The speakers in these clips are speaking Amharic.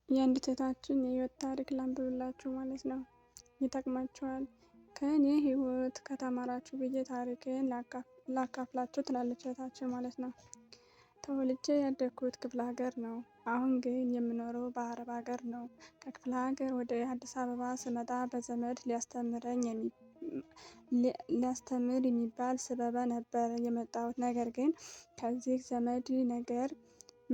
የአንዲት እህታችን የህይወት ታሪክ ላንብብላችሁ ማለት ነው። ይጠቅማችኋል። ከእኔ ህይወት ከተማራችሁ ብዬ ታሪክን ላካፍላችሁ ትላለች እህታችን ማለት ነው። ተወልጄ ያደግኩት ክፍለ ሀገር ነው። አሁን ግን የምኖረው በአረብ ሀገር ነው። ከክፍለ ሀገር ወደ አዲስ አበባ ስመጣ በዘመድ ሊያስተምር የሚባል ስበብ ነበር የመጣሁት። ነገር ግን ከዚህ ዘመድ ነገር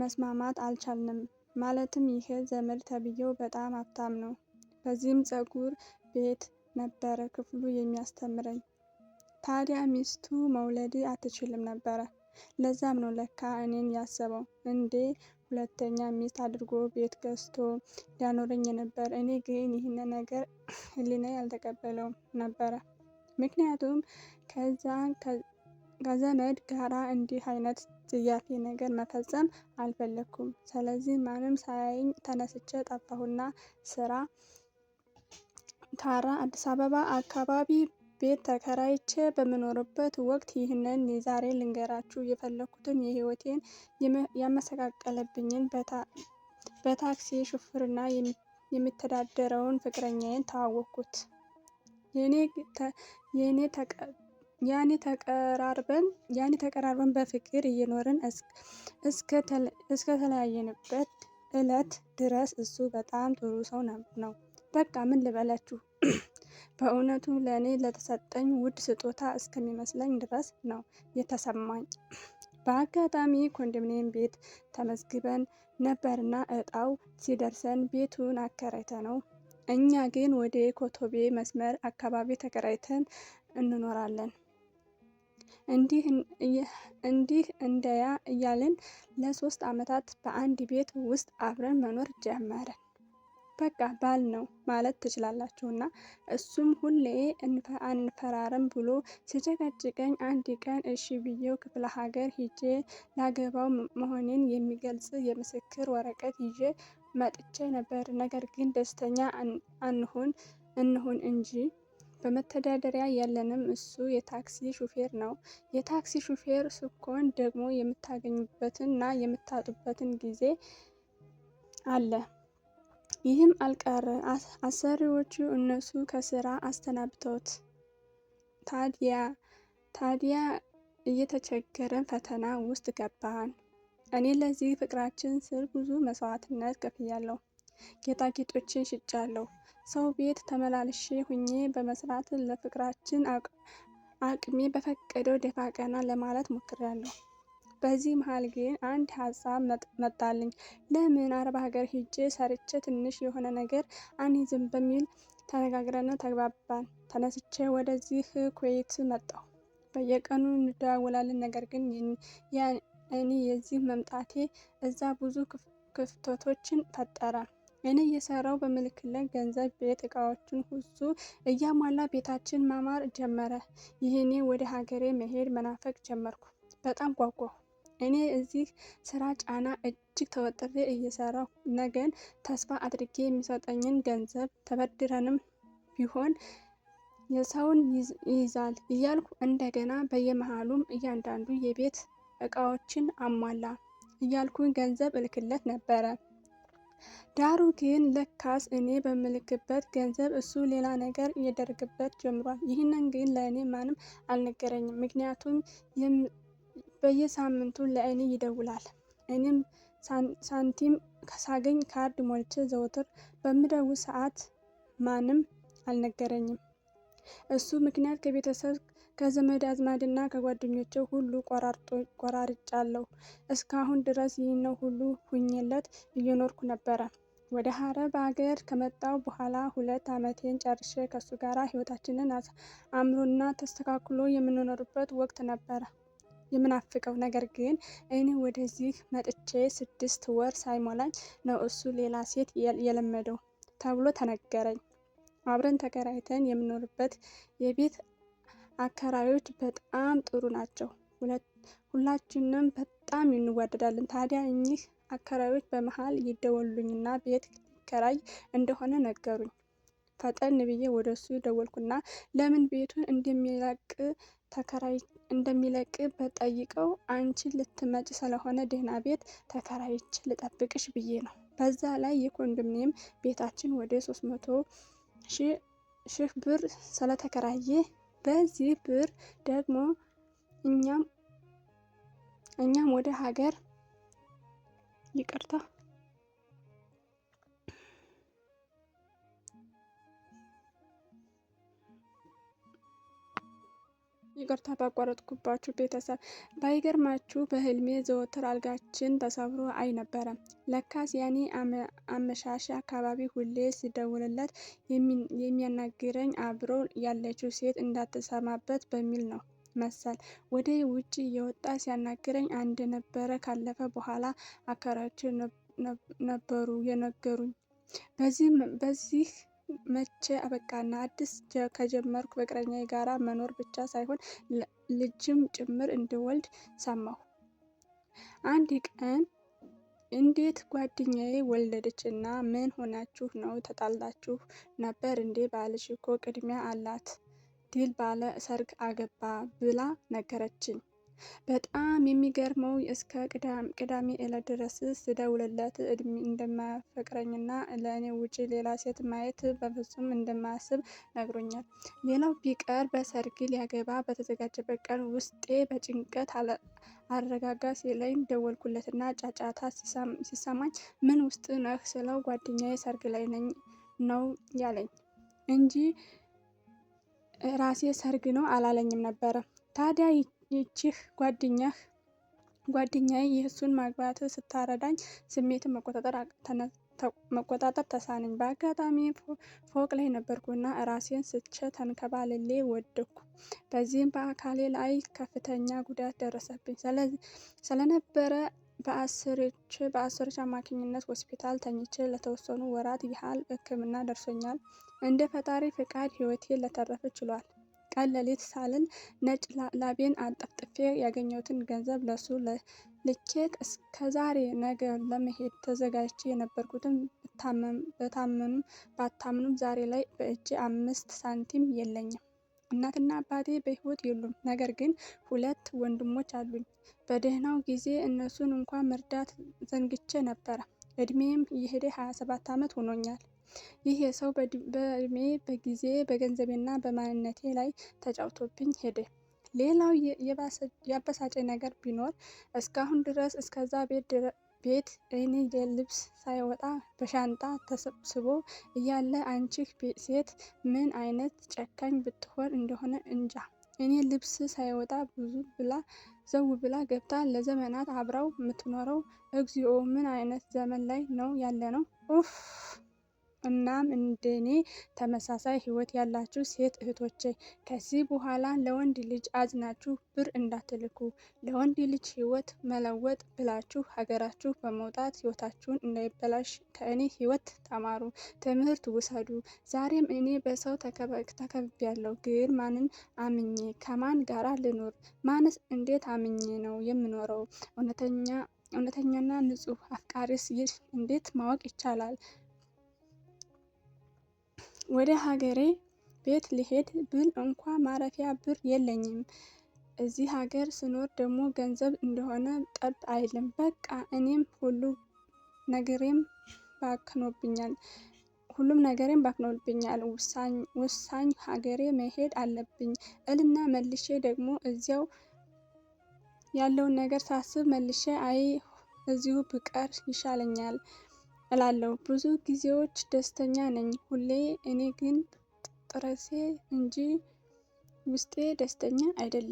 መስማማት አልቻልንም። ማለትም ይሄ ዘመድ ተብዬው በጣም ሀብታም ነው። በዚህም ፀጉር ቤት ነበረ ክፍሉ የሚያስተምረኝ። ታዲያ ሚስቱ መውለድ አትችልም ነበረ። ለዛም ነው ለካ እኔን ያሰበው እንዴ ሁለተኛ ሚስት አድርጎ ቤት ገዝቶ ሊያኖረኝ ነበር። እኔ ግን ይህን ነገር ህሊናዬ አልተቀበለውም ነበረ። ምክንያቱም ከዘመድ ጋራ እንዲህ አይነት ጽያፌ ነገር መፈጸም አልፈለኩም። ስለዚህ ማንም ሳያየኝ ተነስቼ ጠፋሁና ስራ ታራ አዲስ አበባ አካባቢ ቤት ተከራይቼ በምኖርበት ወቅት ይህንን የዛሬ ልንገራችሁ የፈለኩትን የህይወቴን ያመሰቃቀለብኝን በታክሲ ሹፍርና የሚተዳደረውን ፍቅረኛዬን ተዋወቅኩት። ያኔ ተቀራርበን በፍቅር እየኖርን እስከ ተለያየንበት እለት ድረስ እሱ በጣም ጥሩ ሰው ነው። በቃ ምን ልበላችሁ በእውነቱ ለእኔ ለተሰጠኝ ውድ ስጦታ እስከሚመስለኝ ድረስ ነው የተሰማኝ። በአጋጣሚ ኮንዶሚኒየም ቤት ተመዝግበን ነበርና እጣው ሲደርሰን ቤቱን አከራይተነው እኛ ግን ወደ ኮቶቤ መስመር አካባቢ ተከራይተን እንኖራለን። እንዲህ እንደያ እያልን ለ3 ዓመታት በአንድ ቤት ውስጥ አብረን መኖር ጀመርን። በቃ ባል ነው ማለት ትችላላችሁና እሱም ሁሌ አንፈራረም ብሎ ሲጨቀጭቀኝ አንድ ቀን እሺ ብዬው ክፍለ ሀገር ሂጄ ላገባው መሆኔን የሚገልጽ የምስክር ወረቀት ይዤ መጥቼ ነበር። ነገር ግን ደስተኛ እንሁን እንጂ በመተዳደሪያ ያለንም እሱ የታክሲ ሹፌር ነው። የታክሲ ሹፌር ስኮን ደግሞ የምታገኙበትን እና የምታጡበትን ጊዜ አለ። ይህም አልቀረ አሰሪዎቹ እነሱ ከስራ አስተናብተውት ታዲያ እየተቸገረን ፈተና ውስጥ ገባን። እኔ ለዚህ ፍቅራችን ስል ብዙ መስዋዕትነት ከፍያለሁ። ጌጣጌጦችን ሽጫለሁ። ሰው ቤት ተመላልሼ ሁኜ በመስራት ለፍቅራችን አቅሜ በፈቀደው ደፋ ቀና ለማለት ሞክሬያለሁ። በዚህ መሃል ግን አንድ ሀሳብ መጣልኝ። ለምን አረብ ሀገር ሂጄ ሰርቼ ትንሽ የሆነ ነገር አንይዝም በሚል ተነጋግረን ተግባባን። ተነስቼ ወደዚህ ኩዌት መጣሁ። በየቀኑ እንደዋወላለን። ነገር ግን እኔ የዚህ መምጣቴ እዛ ብዙ ክፍተቶችን ፈጠረ። እኔ እየሰራው በምልክለት ገንዘብ ቤት እቃዎችን ሁሉ እያሟላ ቤታችን ማማር ጀመረ። ይህኔ ወደ ሀገሬ መሄድ መናፈቅ ጀመርኩ። በጣም ጓጓሁ። እኔ እዚህ ስራ ጫና እጅግ ተወጥሬ እየሰራሁ ነገን ተስፋ አድርጌ የሚሰጠኝን ገንዘብ ተበድረንም ቢሆን የሰውን ይይዛል እያልኩ እንደገና በየመሃሉም እያንዳንዱ የቤት እቃዎችን አሟላ እያልኩኝ ገንዘብ እልክለት ነበረ። ዳሩ ግን ለካስ እኔ በምልክበት ገንዘብ እሱ ሌላ ነገር እያደረገበት ጀምሯል። ይህንን ግን ለእኔ ማንም አልነገረኝም። ምክንያቱም በየሳምንቱ ለእኔ ይደውላል። እኔም ሳንቲም ሳገኝ ካርድ ሞልቼ ዘወትር በምደውል ሰዓት ማንም አልነገረኝም። እሱ ምክንያት ከቤተሰብ ከዘመድ አዝማድና ከጓደኞቼ ሁሉ ቆራርጫለሁ። እስካሁን ድረስ ይህን ሁሉ ሁኜለት እየኖርኩ ነበረ። ወደ አረብ ሀገር ከመጣሁ በኋላ 2 ዓመቴን ጨርሼ ከሱ ጋር ህይወታችንን አምሮና ተስተካክሎ የምንኖርበት ወቅት ነበረ የምናፍቀው። ነገር ግን እኔ ወደዚህ መጥቼ 6 ወር ሳይሞላኝ ነው እሱ ሌላ ሴት የለመደው ተብሎ ተነገረኝ። አብረን ተከራይተን የምኖርበት የቤት አከራዮች በጣም ጥሩ ናቸው። ሁላችንም በጣም እንዋደዳለን። ታዲያ እኚህ አከራዮች በመሃል ይደወሉልኝና ቤት ሊከራይ እንደሆነ ነገሩኝ። ፈጠን ብዬ ወደሱ ደወልኩና ለምን ቤቱን እንደሚለቅ በጠይቀው አንቺ ልትመጪ ስለሆነ ደህና ቤት ተከራይቼ ልጠብቅሽ ብዬ ነው በዛ ላይ የኮንዶሚኒየም ቤታችን ወደ 300 ሺህ ብር ስለተከራየ በዚህ ብር ደግሞ እኛም ወደ ሀገር ይቅርታ ባቋረጥኩባችሁ ቤተሰብ። ባይገርማችሁ በህልሜ ዘወትር አልጋችን ተሰብሮ አይ ነበረ። ለካስ ያኔ አመሻሽ አካባቢ ሁሌ ስደውልለት የሚያናግረኝ አብሮ ያለችው ሴት እንዳትሰማበት በሚል ነው መሰል ወደ ውጭ እየወጣ ሲያናግረኝ እንደነበረ ካለፈ በኋላ አከራዮቼ ነበሩ የነገሩኝ። በዚህ መቼ አበቃና አዲስ ከጀመርኩ ፍቅረኛዬ ጋራ መኖር ብቻ ሳይሆን ልጅም ጭምር እንድወልድ ሰማሁ። አንድ ቀን እንዴት ጓደኛዬ ወለደች እና ምን ሆናችሁ ነው ተጣልታችሁ ነበር እንዴ? ባልሽ እኮ ቅድሚያ አላት ድል ባለ ሰርግ አገባ ብላ ነገረችኝ። በጣም የሚገርመው እስከ ቅዳሜ ዕለት ድረስ ስደውልለት እንደማያፈቅረኝና ለእኔ ውጪ ሌላ ሴት ማየት በፍጹም እንደማያስብ ነግሮኛል። ሌላው ቢቀር በሰርግ ሊያገባ በተዘጋጀበት ቀን ውስጤ በጭንቀት አረጋጋ ሲለኝ ደወልኩለትና ጫጫታ ሲሰማኝ ምን ውስጥ ነህ ስለው ጓደኛዬ ሰርግ ላይ ነኝ ነው ያለኝ እንጂ ራሴ ሰርግ ነው አላለኝም ነበረ። ታዲያ ይቺህ ጓደኛዬ የእሱን ማግባት ስታረዳኝ ስሜትን መቆጣጠር ተሳነኝ። በአጋጣሚ ፎቅ ላይ ነበርኩና ራሴን ስቼ ተንከባልሌ ወደኩ። በዚህም በአካሌ ላይ ከፍተኛ ጉዳት ደረሰብኝ ስለነበረ በአሰሪዎች አማካኝነት ሆስፒታል ተኝቼ ለተወሰኑ ወራት ያህል ሕክምና ደርሶኛል። እንደ ፈጣሪ ፍቃድ ሕይወቴን ሊተርፍ ችሏል። ቀን ሌሊት ሳልል ነጭ ላቤን አንጠፍጥፌ ያገኘሁትን ገንዘብ ለሱ ልኬ እስከዛሬ ነገ ለመሄድ ተዘጋጅቼ የነበርኩትን ባታምኑም ዛሬ ላይ በእጄ 5 ሳንቲም የለኝም። እናትና አባቴ በሕይወት የሉም። ነገር ግን 2 ወንድሞች አሉኝ። በደህናው ጊዜ እነሱን እንኳን መርዳት ዘንግቼ ነበረ። እድሜም እየሄደ 27 ዓመት ሆኖኛል። ይህ የሰው በእድሜ በጊዜ በገንዘቤና በማንነቴ ላይ ተጫውቶብኝ ሄደ። ሌላው ያበሳጨኝ ነገር ቢኖር እስካሁን ድረስ እስከዛ ቤት እኔ ልብስ ሳይወጣ በሻንጣ ተሰብስቦ እያለ አንቺ ሴት ምን አይነት ጨካኝ ብትሆን እንደሆነ እንጃ። እኔ ልብስ ሳይወጣ ዘው ብላ ገብታ ለዘመናት አብራው የምትኖረው እግዚኦ! ምን አይነት ዘመን ላይ ነው ያለነው? ኡፍ! እናም እንደኔ ተመሳሳይ ህይወት ያላችሁ ሴት እህቶቼ ከዚህ በኋላ ለወንድ ልጅ አዝናችሁ ብር እንዳትልኩ። ለወንድ ልጅ ህይወት መለወጥ ብላችሁ ሀገራችሁ በመውጣት ህይወታችሁን እንዳይበላሽ ከእኔ ህይወት ተማሩ፣ ትምህርት ውሰዱ። ዛሬም እኔ በሰው ተከብቤያለሁ፣ ግን ማንን አምኜ ከማን ጋራ ልኖር? ማንስ እንዴት አምኜ ነው የምኖረው? እውነተኛና ንጹህ አፍቃሪስ እንዴት ማወቅ ይቻላል? ወደ ሀገሬ ቤት ልሄድ ብል እንኳ ማረፊያ ብር የለኝም። እዚህ ሀገር ስኖር ደግሞ ገንዘብ እንደሆነ ጠብ አይልም። በቃ እኔም ሁሉም ነገሬም ባክኖብኛል። ወሳኝ ሀገሬ መሄድ አለብኝ እልና መልሼ ደግሞ እዚያው ያለውን ነገር ሳስብ መልሼ እዚሁ ብቀር ይሻለኛል እላለሁ። ብዙ ጊዜዎች ደስተኛ ነኝ ሁሌ። እኔ ግን ጥረሴ እንጂ ውስጤ ደስተኛ አይደለም።